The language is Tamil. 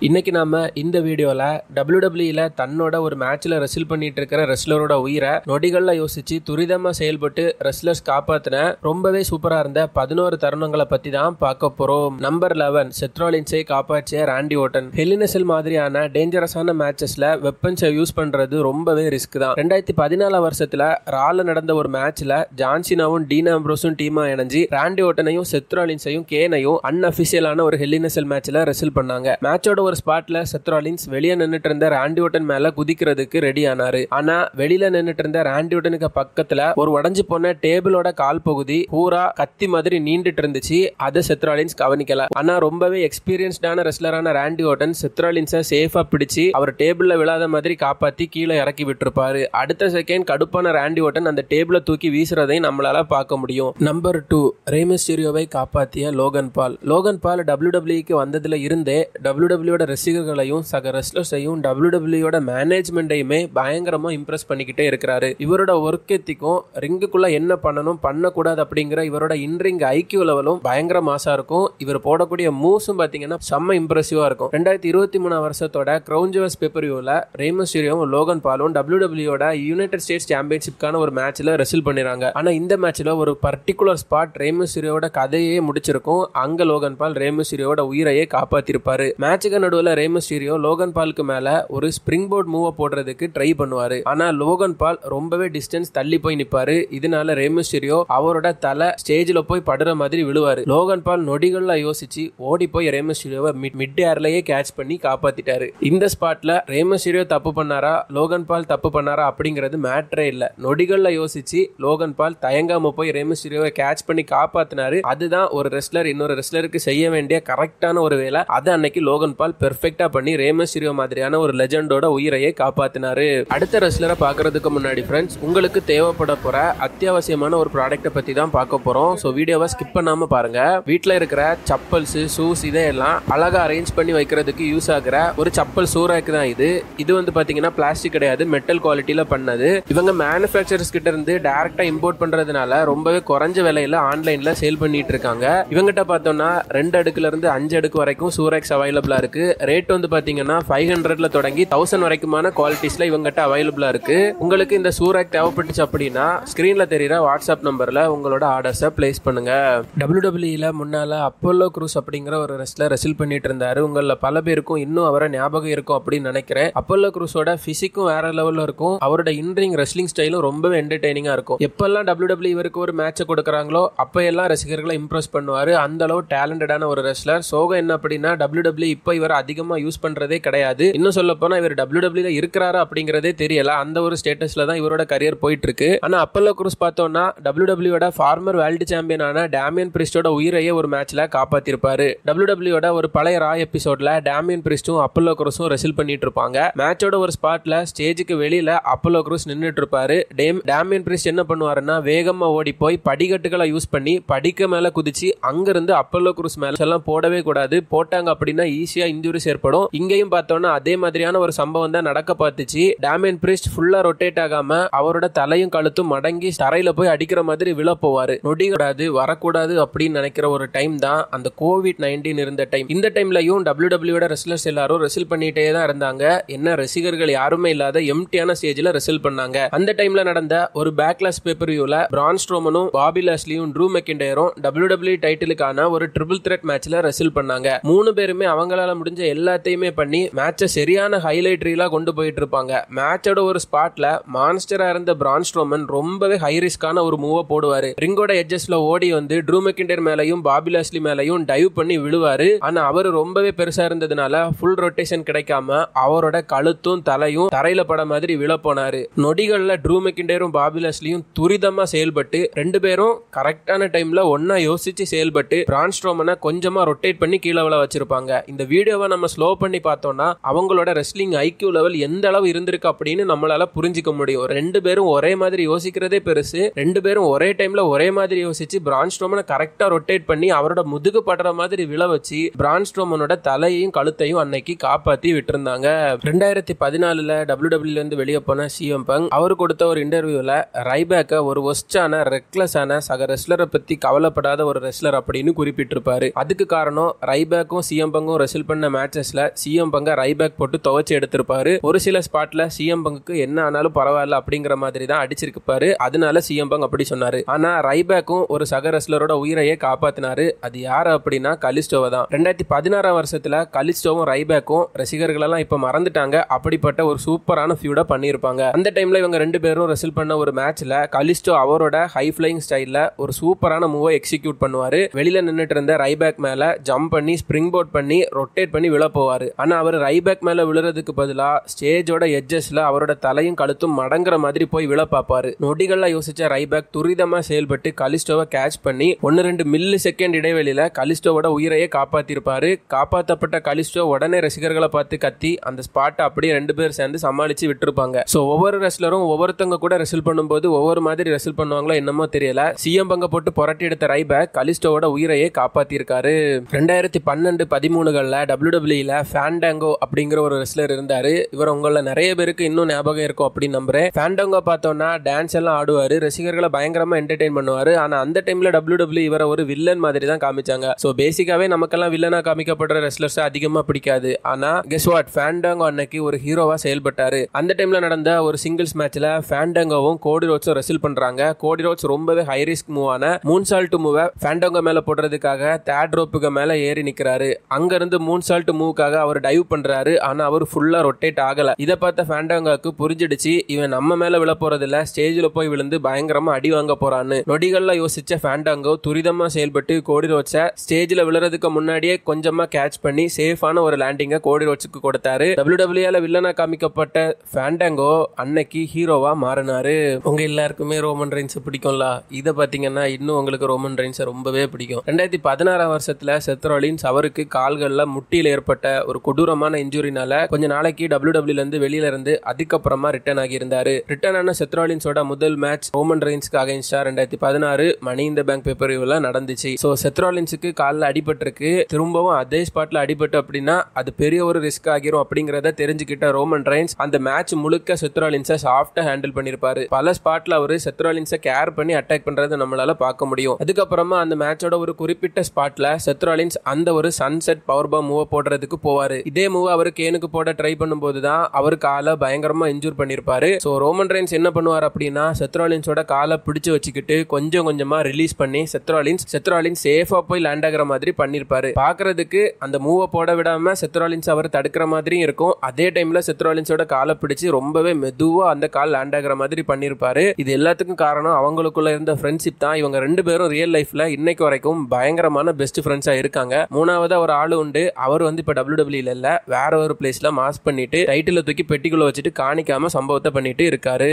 இன்னைக்கு நாம இந்த வீடியோல WWE தன்னோட ஒரு மேட்ச்ல ரெஸ்ல் பண்ணிட்டு இருக்கிற ரெஸ்லரோட உயிரை நொடிகள்ல யோசிச்சு துரிதமா செயல்பட்டு ரெஸ்லர்ஸ் காப்பாத்தின ரொம்பவே சூப்பரா இருந்த 11 தருணங்களை பத்தி தான் பார்க்க போறோம். நம்பர் 11 செத் ராலின்ஸை காப்பாற்றிய ராண்டி ஓர்டன். ஹெல் இன் எ செல் மாதிரியான டேஞ்சரஸான மேட்சஸ்ல வெப்பன்ஸை யூஸ் பண்றது ரொம்பவே ரிஸ்க் தான். 2014 வருஷத்துல ரால நடந்த ஒரு மேட்ச்ல ஜான் சீனாவும் டீன் ஆம்ப்ரோஸும் டீமா இணைஞ்சு ராண்டி ஓர்டனையும் செத் ராலின்ஸையும் கேனையும் அன்அபிஷியலான ஒரு ஹெல் இன் எ செல் மேட்ச்ல ரெஸ்ல் பண்ணாங்க. மேட்சோட ஒரு ஸ்பாட்ல செத் ராலின்ஸ் வெளியே நின்னுட்டு இருந்த ராண்டி ஓர்டன் மேல குதிக்கிறதுக்கு ரெடி ஆனாரு. ஆனா வெளியில நின்னுட்டு இருந்த ராண்டி ஓர்டனுக்கு பக்கத்துல ஒரு உடைஞ்சு போன டேபிளோட கால் பகுதி பூரா கத்தி மாதிரி நீண்டுட்டு இருந்துச்சு. அதை செத் ராலின்ஸ் கவனிக்கல. ஆனா ரொம்பவே எக்ஸ்பீரியன்ஸ்டான ரெஸ்லரான ராண்டி ஓர்டன் செத் ராலின்ஸை சேஃபா பிடிச்சு அவர் டேபிள்ல விழாத மாதிரி காப்பாத்தி கீழே இறக்கி விட்டுருப்பாரு. அடுத்த செகண்ட் கடுப்பான ராண்டி ஓர்டன் அந்த டேபிளை தூக்கி வீசுறதையும் நம்மளால பார்க்க முடியும். நம்பர் 2 ரே மிஸ்டீரியோவை காப்பாத்திய லோகன் பால். லோகன் பால் WWEக்கு வந்ததுல இருந்தே WWE ரசிகர்களையும் சக ரெஸ்லர்ஸையும் WWE மேனேஜ்மெண்ட்டையுமே பயங்கரமா இம்ப்ரெஸ் பண்ணிக்கிட்டே இருக்கிறாரு. இவரோட ஒர்க் எத்திக்கும் ரிங்குக்குள்ள என்ன பண்ணணும் பண்ணக்கூடாது அப்படிங்கிற இவரோட இன்ரிங் ஐக்கியூ லெவலும் பயங்கர மாசா இருக்கும். இவர் போடக்கூடிய மூவ்ஸும் பாத்தீங்கன்னா செம்ம இம்ப்ரெசிவா இருக்கும். 2023 வருஷத்தோட கிரவுன் ஜுவல்ஸ் பேப்பர்வியூல ரே மிஸ்டீரியோவும் லோகன் பாலும் WWE யுனைடெட் ஸ்டேட்ஸ் சாம்பியன்ஷிப்கான ஒரு மேட்ச்ல ரெஸ்ல் பண்ணிறாங்க. ஆனா இந்த மேட்ச்ல ஒரு பர்டிகுலர் ஸ்பாட் ரே மிஸ்டீரியோட கதையே முடிச்சிருக்கும். அங்க லோகன் பால் ரே மிஸ்டீரியோட உயிரையே காப்பாத்திருப்பாரு. மேட்சுக்கு நடுவுல ரே மிஸ்டீரியோ லோகன் பாலுக்கு மேல ஒரு ஸ்பிரிங் போர்ட் மூவ் போடுறதுக்கு ட்ரை பண்ணுவாரு. ஆனா லோகன் பால் ரொம்பவே டிஸ்டன்ஸ் தள்ளி போய் நிப்பாரு. இதனால ரே மிஸ்டீரியோ அவரோட தலை ஸ்டேஜ்ல போய் படுற மாதிரி விழுவாரு. லோகன் பால் நொடிகள்ல யோசிச்சு ஓடி போய் ரே மிஸ்டீரியோவை மிட் ஏர்லயே கேட்ச் பண்ணி காப்பாத்திட்டாரு. இந்த ஸ்பாட்ல ரே மிஸ்டீரியோ தப்பு பண்ணாரா லோகன் பால் தப்பு பண்ணாரா அப்படிங்கிறது மேட்டரே இல்ல. நொடிகள்ல யோசிச்சு லோகன் பால் தயங்காம போய் ரே மிஸ்டீரியோவை கேட்ச் பண்ணி காப்பாத்தினாரு. அதுதான் ஒரு ரெஸ்லர் இன்னொரு ரெஸ்லருக்கு செய்ய வேண்டிய கரெக்டான ஒரு வேலை. அதை அன்னைக்கு லோகன் பால் பெர்ஃபெக்ட்டா பண்ணி ரே மிஸ்டீரியோ மாதிரியான ஒரு லெஜெண்டோட உயிரையே காப்பாத்தினாரு. அடுத்த ரெஸ்லரை பாக்குறதுக்கு முன்னாடி ஃப்ரெண்ட்ஸ் உங்களுக்கு தேவைப்பட போற அத்தியாவசியமான ஒரு ப்ராடக்ட்டை பத்தி தான் பார்க்க போறோம். சோ வீடியோவை ஸ்கிப் பண்ணாம பாருங்க. வீட்ல இருக்கிற சப்பல்ஸ் ஷூஸ் இதெல்லாம் அழகா அரேஞ்ச் பண்ணி வைக்கிறதுக்கு யூஸ் ஆகுற ஒரு சப்பல் ஷூ ரேக் தான் இது. இது வந்து பாத்தீங்கன்னா பிளாஸ்டிக் கிடையாது, மெட்டல் குவாலிட்டியில பண்ணது. இவங்க மேனுஃபேக்சரர்ஸ் கிட்ட இருந்து டைரக்டா இம்போர்ட் பண்றதுனால ரொம்பவே குறைஞ்ச விலையில ஆன்லைன்ல சேல் பண்ணிட்டு இருக்காங்க. இவங்கிட்ட பார்த்தோம்னா 2 அடுக்குல இருந்து 5 அடுக்கு வரைக்கும் ஷூ ரேக்ஸ் அவைலபிளா இருக்கு. ரேட் வந்து பாத்தீங்கன்னா 500ல தொடங்கி 1000 வரைக்குமான குவாலிட்டிஸ்ல இவங்ககிட்ட அவைலபிளா இருக்கு. உங்களுக்கு இந்த ஷூ ரேக் தேவைப்பட்டுச்சு அப்படின்னா ஸ்கிரீன்ல தெரியுற வாட்ஸ்அப் நம்பர்ல உங்களோட ஆர்டர்ஸை பிளேஸ் பண்ணுங்க. WWE முன்னால அப்போலோ க்ரூஸ் அப்படிங்கிற ஒரு ரெஸ்லர் ரெஸ்ல் பண்ணிட்டு இருந்தாரு. உங்கள பல பேருக்கும் இன்னும் அவரை ஞாபகம் இருக்கும் அப்படின்னு நினைக்கிறேன். அப்போலோ க்ரூஸோட பிசிக்கும் வேற லெவல்ல இருக்கும். அவரோட இன்ரிங் ரெஸ்லிங் ஸ்டைலும் ரொம்பவே என்டர்டெய்னிங்கா இருக்கும். எப்பெல்லாம் WWE இவருக்கு ஒரு மேட்சை கொடுக்கறாங்களோ அப்ப எல்லாம் ரசிகர்களை இம்ப்ரெஸ் பண்ணுவாரு. அந்த அளவு டேலண்டடான ஒரு ரெஸ்லர். சோகம் என்ன அப்படின்னா WWE இப்ப இவர் அதிகமா யூஸ் பண்றதே கிடையாது. இன்னும் சொல்ல போனா இவர் WWE இருக்கிறாரா அப்படிங்கறதே தெரியல. அந்த ஒரு ஸ்டேட்டஸ்ல தான் இவரோட கரியர் போயிட்டு இருக்கு. ஆனா அப்போலோ க்ரூஸ் பார்த்தோம்னா WWE ஃபார்மர் வேர்ல்டு சாம்பியனான டேமியன் பிரிஸ்டோட உயிரையே ஒரு மேட்ச்ல காப்பாத்திருப்பாரு. WWE ஒரு பழைய ரா எபிசோட்ல டேமியன் பிரிஸ்டும் அப்போலோ க்ரூஸும் ரெஸ்ல் பண்ணிட்டு இருப்பாங்க. மேட்சோட ஒரு ஸ்பாட்ல ஸ்டேஜுக்கு வெளியில அப்போலோ க்ரூஸ் நின்னுட்டு இருப்பாரு. டேமியன் பிரிஸ்ட் என்ன பண்ணுவாருன்னா வேகமா ஓடி போய் படிக்கட்டுகளை யூஸ் பண்ணி படிக்க மேல குதிச்சு அங்கிருந்து அப்போலோ க்ரூஸ் மேல எல்லாம் போடவே கூடாது. போட்டாங்க அப்படின்னா ஈஸியா இன்ஜுரிஸ் ஏற்படும். இங்கேயும் பார்த்தோம்னா அதே மாதிரியான ஒரு சம்பவம் தான் நடக்க பார்த்துச்சு. டேமியன் பிரிஸ்ட் ஃபுல்லா ரொட்டேட் ஆகாம அவரோட தலையும் கழுத்தும் மடங்கி தரையில போய் அடிக்கிற மாதிரி விழ போவாரு. நொடிக்கூடாது வரக்கூடாது அப்படின்னு நினைக்கிற ஒரு டைம் தான் அந்த COVID-19 இருந்த டைம். இந்த டைம்லயும் WWE ரெஸ்லர்ஸ் எல்லாரும் ரெஸ்ல் பண்ணிட்டே தான் இருந்தாங்க. என்ன ரசிகர்கள் யாருமே இல்லாத எம்டியான ஸ்டேஜ்ல ரெஸ்ல் பண்ணாங்க. அந்த டைம்ல நடந்த ஒரு பேக்லாஷ் பேப்பர்வியூல பிரான் ஸ்ட்ரோமனும் பாபி லாஸ்லியும் ட்ரூ மெக்கின்டையரும் WWE டைட்டிலுக்கான ஒரு ட்ரிபிள் த்ரெட் மேட்ச்ல ரெஸ்ல் பண்ணாங்க. 3 பேருமே அவங்களால முடிஞ்ச எல்லாத்தையுமே பண்ணி மேட்சை சரியான ஹைலைட் ரீலா கொண்டு போயிட்டு இருப்பாங்க. மேட்சோட ஒரு ஸ்பாட்ல மான்ஸ்டரா இருந்த பிரான் ஸ்ட்ரோமன் ரொம்பவே ஹை ரிஸ்கான ஒரு மூவ போடுவாரு. ரிங்கோட எட்ஜஸ்ல ஓடி வந்து ட்ரூ மெக்கின்டையர் மேலையும் பாபி லாஸ்லி மேலையும் டைவ் பண்ணி விழுவாரு. ஆனா அவரு ரொம்பவே பெருசா இருந்ததுனால ஃபுல் ரொட்டேஷன் கிடைக்காம அவரோட கழுத்தும் தலையும் தரையில பட மாதிரி விழ போனாரு. நொடிகள்ல ட்ரூ மெக்கின்டையரும் பாபி லாஸ்லியும் துரிதமா செயல்பட்டு 2 பேரும் கரெக்டான டைம்ல ஒன்னா யோசிச்சு செயல்பட்டு பிரான் ஸ்ட்ரோமனை கொஞ்சமா ரொட்டேட் பண்ணி கீழே விழ வச்சிருப்பாங்க. இந்த வீடியோவை நம்ம ஸ்லோ பண்ணி பார்த்தோம்னா அவங்களோட ரெஸ்லிங் ஐக்கியூ லெவல் எந்த அளவு இருந்திருக்கு அப்படின்னு நம்மளால புரிஞ்சிக்க முடியும். 2 பேரும் ஒரே மாதிரி யோசிக்கிறதே பெருசு. 2 பேரும் ஒரே டைம்ல ஒரே மாதிரி யோசிச்சு பிரான் ஸ்ட்ரோமனை கரெக்டா ரொட்டேட் பண்ணி அவரோட முதுகு படுற மாதிரி விழ வச்சு பிரான் ஸ்ட்ரோமனோட தலையையும் கழுத்தையும் அன்னைக்கு காப்பாத்தி விட்டுருந்தாங்க. 2014 WWE இருந்து வெளியே போன CM Punk அவர் கொடுத்த ஒரு இன்டர்வியூல ரைபேக்க ஒரு ஒஸ்டான ரெக்லஸான சக ரெஸ்லரை பத்தி கவலைப்படாத ஒரு ரெஸ்லர் அப்படின்னு குறிப்பிட்டிருப்பாரு. அதுக்கு காரணம் ரைபேக்கும் CM Punkம் ரெஸ்ல் பண்ண பண்ண மேட்சஸ்ல சிஎம் பங்க ரைபேக் போட்டு துவச்சு எடுத்திருப்பாரு. ஒரு சில ஸ்பாட்ல சிஎம் பங்குக்கு என்ன ஆனாலும் பரவாயில்ல அப்படிங்கிற மாதிரி தான் அடிச்சிருப்பாரு. அதனால சிஎம் பங்க் அப்படி சொன்னாரு. ஆனா ரைபேக்கும் ஒரு சக ரெஸ்லரோட உயிரையே காப்பாத்தினாரு. அது யாரு அப்படின்னா கலிஸ்டோவை தான். 2016 வருஷத்துல கலிஸ்டோவும் ரைபேக்கும் ரசிகர்கள் எல்லாம் இப்ப மறந்துட்டாங்க. அப்படிப்பட்ட ஒரு சூப்பரான ஃபியூட பண்ணிருப்பாங்க. அந்த டைம்ல இவங்க ரெண்டு பேரும் ரெஸ்ல் பண்ண ஒரு மேட்ச்ல கலிஸ்டோ அவரோட ஹை ஃபிளைங் ஸ்டைல்ல ஒரு சூப்பரான மூவை எக்ஸிக்யூட் பண்ணுவாரு. வெளியில நின்னுட்டு இருந்த ரைபேக் மேல ஜம்ப் பண்ணி ஸ்பிரிங் போர்ட் பண்ணி ரொட்டேட் பண்ணி விழ போவாரு. ஆனா அவர் ரைபேக் மேல விழுறதுக்கு பதிலா ஸ்டேஜோட எட்ஜஸ்ல அவரோட தலையும் கழுத்தும் மடங்குற மாதிரி போய் விழ பாப்பாரு. நொடிகள்ல யோசிச்ச ரைபேக் துரிதமா செயல்பட்டு கலிஸ்டோவை கேட்ச் பண்ணி 1-2 மில்லி செகண்ட் இடைவெளியில கலிஸ்டோவோட உயிரையே காப்பாத்திருப்பாரு. காப்பாற்றப்பட்ட கலிஸ்டோ உடனே ரசிகர்களை பார்த்து கத்தி அந்த ஸ்பாட்டை அப்படியே ரெண்டு பேர் சேர்ந்து சமாளிச்சு விட்டுருப்பாங்க. சோ ஒவ்வொரு ரெஸ்லரும் ஒவ்வொருத்தவங்க கூட ரெஸ்ல் பண்ணும்போது ஒவ்வொரு மாதிரி ரெஸ்ல் பண்ணுவாங்களோ என்னமோ தெரியல. சிஎம் பங்க போட்டு புரட்டி எடுத்த ரைபேக் கலிஸ்டோவோட உயிரையே காப்பாத்திருக்காரு. 2012-13 WWE ஃபேண்டாங்கோ அப்படிங்கிற ஒரு ரெஸ்லர் இருந்தாரு. இவர் உங்கள நிறைய பேருக்கு இன்னும் ஞாபகம் இருக்கும் அப்படின்னு நம்புறேன். ஃபேண்டாங்கோ பார்த்தோம்னா டான்ஸ் எல்லாம் ஆடுவாரு, ரசிகர்களை பயங்கரமா என்டர்டெயின் பண்ணுவாரு. ஆனா அந்த டைம்ல WWE இவரை ஒரு வில்லன் மாதிரி தான் காமிச்சாங்க. சோ பேசிக்காவே நமக்கெல்லாம் வில்லனா காமிக்கப்படுற ரெஸ்லர்ஸ் அதிகமா பிடிக்காது. ஆனா கெஸ் வாட், ஃபேண்டாங்கோ அன்னைக்கு ஒரு ஹீரோவா செயல்பட்டாரு. அந்த டைம்ல நடந்த ஒரு சிங்கிள்ஸ் மேட்ச்ல ஃபேண்டாங்கோவும் கோடி ரோட்ஸும் ரெஸ்ல் பண்றாங்க. கோடி ரோட்ஸ் ரொம்பவே ஹை ரிஸ்க் மூவான மூன்சால்ட் மூவை ஃபேண்டாங்கோ மேல போடுறதுக்காக தேர்ட் ரோப்புக்கு மேல ஏறி நிக்கிறாரு. அங்க இருந்து மூன்சால்ட் மூவுக்காக அவர் டைவ் பண்றாரு. ஆனா அவர் ஃபுல்லா ரொட்டேட் ஆகல. இதை பார்த்த ஃபேண்டாங்கோக்கு புரிஞ்சிடுச்சு, இவன் நம்ம மேல விழ போறதில்ல, ஸ்டேஜ்ல போய் விழுந்து பயங்கரமா அடி வாங்க போறான்னு. நொடிகள்ல யோசிச்ச ஃபேண்டாங்கோ துரிதமா செயல்பட்டு கோடி ரோட்ஸை ஸ்டேஜ்ல விழுறதுக்கு முன்னாடியே கொஞ்சமா கேட்ச் பண்ணி சேஃபான ஒரு லேண்டிங்க கோடி ரோட்ஸுக்கு கொடுத்தாரு. WWE வில்லனா காமிக்கப்பட்ட ஃபேண்டாங்கோ அன்னைக்கு ஹீரோவா மாறினாரு. உங்க எல்லாருக்குமே ரோமன் ரெயின்ஸ் பிடிக்கும்ல. இதை பாத்தீங்கன்னா இன்னும் உங்களுக்கு ரோமன் ரெயின்ஸ் ரொம்பவே பிடிக்கும். 2016 வருஷத்துல செத் ராலின்ஸ் அவருக்கு கால்கள்ல முட்டியில் ஏற்பட்ட ஒரு கொடூரமான இன்ஜுரினால கொஞ்ச நாளைக்கு WWE இருந்து வெளியில இருந்து அதுக்கப்புறமா ரிட்டர்ன் ஆகி இருந்தாரு. ரிட்டர்ன் ஆன செத் ராலின்ஸோட முதல் மேட்ச் ரோமன் ரெயின்ஸ்க்கு அகைன்ஸ்டா 2016 மணி இன் தி பேங்க் பேப்பர்வியூல நடந்துச்சு. சோ செத் ராலின்ஸுக்கு கால்ல அடிபட்டிருக்கு. திரும்பவும் அதே ஸ்பாட்ல அடிபட்டு அப்படின்னா அது பெரிய ஒரு ரிஸ்க் ஆகிரும் அப்படிங்கறத தெரிஞ்சுக்கிட்ட ரோமன் ரெயின்ஸ் அந்த மேட்ச் முழுக்க செத் ராலின்ஸை சாஃப்டா ஹேண்டில் பண்ணிருப்பாரு. பல ஸ்பாட்ல அவரு செத் ராலின்ஸை கேர் பண்ணி அட்டாக் பண்றதை நம்மளால பார்க்க முடியும். அதுக்கப்புறமா அந்த மேட்சோட ஒரு குறிப்பிட்ட ஸ்பாட்ல செத் ராலின்ஸ் அந்த ஒரு சன்செட் பவர் பாம் மூவ் போடுறதுக்கு போவாரு. இதே மூவ் அவர் கேனுக்கு போட ட்ரை பண்ணும்போது தான் அவர் காலை பயங்கரமா இன்ஜூர் பண்ணிருப்பாரு. சோ ரோமன் ரெயின்ஸ் என்ன பண்ணுவார் அப்படின்னா செத் ராலின்ஸோட காலை பிடிச்சு வச்சுக்கிட்டு கொஞ்சம் கொஞ்சமா ரிலீஸ் பண்ணி செத் ராலின்ஸ் சேஃபா போய் லேண்ட் ஆகிற மாதிரி பண்ணிருப்பாரு. பாக்குறதுக்கு அந்த மூவ போட விடாம செத் ராலின்ஸ் அவர் தடுக்கிற மாதிரியும் இருக்கும். அதே டைம்ல செத் ராலின்ஸோட காலை பிடிச்சு ரொம்பவே மெதுவா அந்த கால் லேண்ட் ஆகிற மாதிரி பண்ணிருப்பாரு. இது எல்லாத்துக்கும் காரணம் அவங்களுக்குள்ள இருந்த ஃப்ரெண்ட்ஷிப் தான். இவங்க ரெண்டு பேரும் ரியல் லைஃப்ல இன்னைக்கு வரைக்கும் பயங்கரமான பெஸ்ட் ஃப்ரெண்ட்ஸா இருக்காங்க. மூணாவதா ஒரு ஆளு உண்டு. அவர் இப்ப WWE இல்ல, வேற ஒரு பிளேஸ்ல மாஸ்க் பண்ணிட்டு டைட்டில தூக்கி பெட்டிக்குள்ள வச்சுட்டு காணிக்காம சம்பவத்தை பண்ணிட்டு இருக்காரு.